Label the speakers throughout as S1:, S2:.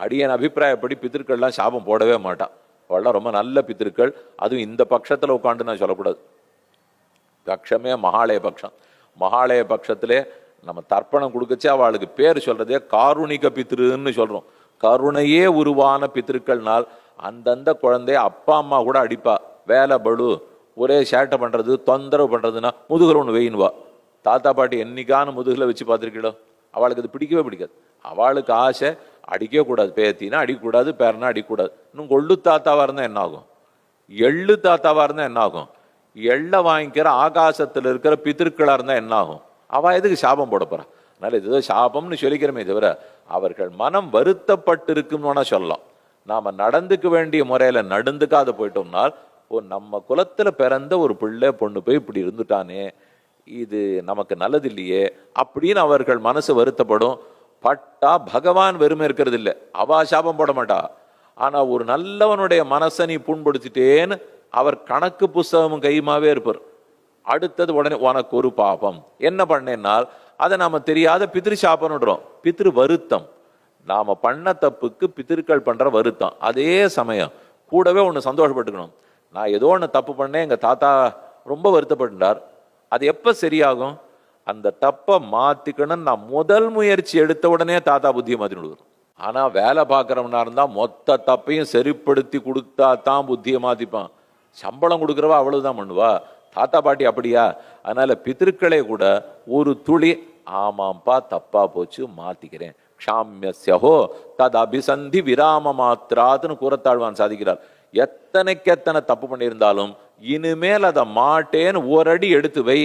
S1: அடியன் அபிப்பிராயப்படி பித்திருக்கள்லாம் சாபம் போடவே மாட்டான். அவள்லாம் ரொம்ப நல்ல பித்திருக்கள். அதுவும் இந்த பட்சத்தில் உட்காந்து நான் சொல்லக்கூடாது. பட்சமே மகாலய பட்சம். மகாலய பட்சத்திலே நம்ம தர்ப்பணம் கொடுக்கச்சே அவளுக்கு பேர் சொல்றதே காருணிக பித்திருன்னு சொல்றோம். கருணையே உருவான பித்திருக்கள்னால் அந்தந்த குழந்தைய அப்பா அம்மா கூட அடிப்பா. வேலை படு, ஒரே சேட்டை பண்றது, தொந்தரவு பண்றதுன்னா முதுகுல ஒன்று வெயின்வா. தாத்தா பாட்டி என்னைக்கான முதுகுல வச்சு பார்த்துருக்கீங்களோ? அவளுக்கு அது பிடிக்கவே பிடிக்காது. அவளுக்கு ஆசை அடிக்கவே கூடாது. பேத்தினா அடிக்கக்கூடாது, பேரனா அடிக்கக்கூடாது. இன்னும் கொள்ளு தாத்தாவா இருந்தா என்ன ஆகும்? எள்ளு தாத்தாவா இருந்தா என்ன ஆகும்? எள்ள வாங்கிக்கிற ஆகாசத்தில் இருக்கிற பித்திருக்களா இருந்தா என்ன ஆகும்? அவ எதுக்கு சாபம் போட போறா? அதனால இது சாபம்னு சொல்லிக்கிறோமே தவிர அவர்கள் மனம் வருத்தப்பட்டு இருக்குன்னு சொல்லலாம். நாம நடந்துக்க வேண்டிய முறையில நடந்துக்காத போயிட்டோம்னால், நம்ம குலத்துல பிறந்த ஒரு பிள்ளை பொண்ணு போய் இப்படி இருந்துட்டானே, இது நமக்கு நல்லது இல்லையே அப்படின்னு அவர்கள் மனசு வருத்தப்படும். பட்டா பகவான் வெறுமை இருக்கிறது இல்லை, அவா சாபம் போட மாட்டா. ஆனா ஒரு நல்லவனுடைய மனசை நீ புண்படுத்திட்டேன்னு அவர் கணக்கு புஸ்தகமும் கையுமாவே இருப்பார். அடுத்தது உடனே உனக்கு ஒரு பாபம் என்ன பண்ணேன்னால் அதை நாம தெரியாத பித்திரு சாபம்ன்றோம். பித்திரு வருத்தம். நாம பண்ண தப்புக்கு பித்திருக்கள் பண்ற வருத்தம். அதே சமயம் கூடவே ஒன்று சந்தோஷப்பட்டுக்கணும். நான் ஏதோ ஒன்று தப்பு பண்ணேன், எங்க தாத்தா ரொம்ப வருத்தப்பட்டார். அது எப்ப சரியாகும்? அந்த தப்பை மாத்திக்கணும் நான் முதல் முயற்சி எடுத்த உடனே தாத்தா புத்தியை மாத்தி விடுவார். ஆனா வேலை பார்க்கறவனா இருந்தா மொத்த தப்பையும் சரிப்படுத்தி கொடுத்தா தான் புத்தியை மாத்திப்பான். சம்பளம் கொடுக்குறவா அவ்வளவுதான் பண்ணுவா. தாத்தா பாட்டி அப்படியா? அதனால பித்திருக்களே கூட ஒரு துளி ஆமாம்பா தப்பா போச்சு மாத்திக்கிறேன், க்ஷாமியஸ்யஹோ தத் அபிசந்தி விராம மாத்திராதுன்னு கூறத்தாழ்வான் சாதிக்கிறார். எத்தனைக்கு எத்தனை தப்பு பண்ணியிருந்தாலும் இனிமேல் அதை மாட்டேன்னு ஒரு அடி எடுத்து வை.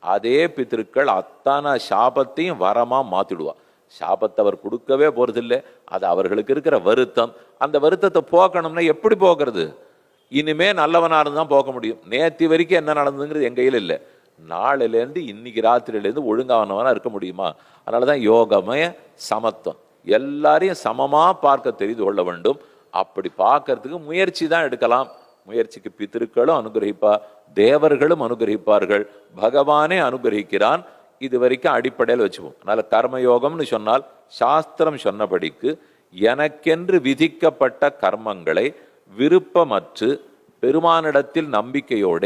S1: அதே பித்திருக்கள் அத்தனை சாபத்தையும் வரமா மாத்திடுவா. சாபத்தை அவர் கொடுக்கவே போறதில்லை. அது அவர்களுக்கு இருக்கிற வருத்தம். அந்த வருத்தத்தை போக்கணும்னா எப்படி போக்குறது? இனிமே நல்லவனா இருந்தான் போக்க முடியும். நேற்று வரைக்கும் என்ன நடந்ததுங்கிறது என் கையில் இல்லை. நாளிலேருந்து இன்னைக்கு ராத்திரியிலேருந்து ஒழுங்கானவனா இருக்க முடியுமா? அதனாலதான் யோகமய சமத்துவம். எல்லாரையும் சமமா பார்க்க தெரிந்து கொள்ள வேண்டும். அப்படி பார்க்கறதுக்கு முயற்சி தான் எடுக்கலாம். முயற்சிக்கு பித்திருக்களும் அனுகிரகிப்பா, தேவர்களும் அனுகிரகிப்பார்கள், பகவானே அனுகிரகிக்கிறான். இது வரைக்கும் அடிப்படையில் வச்சுப்போம். அதனால கர்மயோகம்னு சொன்னால் சாஸ்திரம் சொன்னபடிக்கு எனக்கென்று விதிக்கப்பட்ட கர்மங்களை விருப்பமற்று பெருமானிடத்தில் நம்பிக்கையோட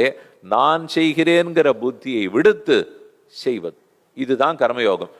S1: நான் செய்கிறேன்கிற புத்தியை விடுத்து செய்வது, இதுதான் கர்மயோகம்.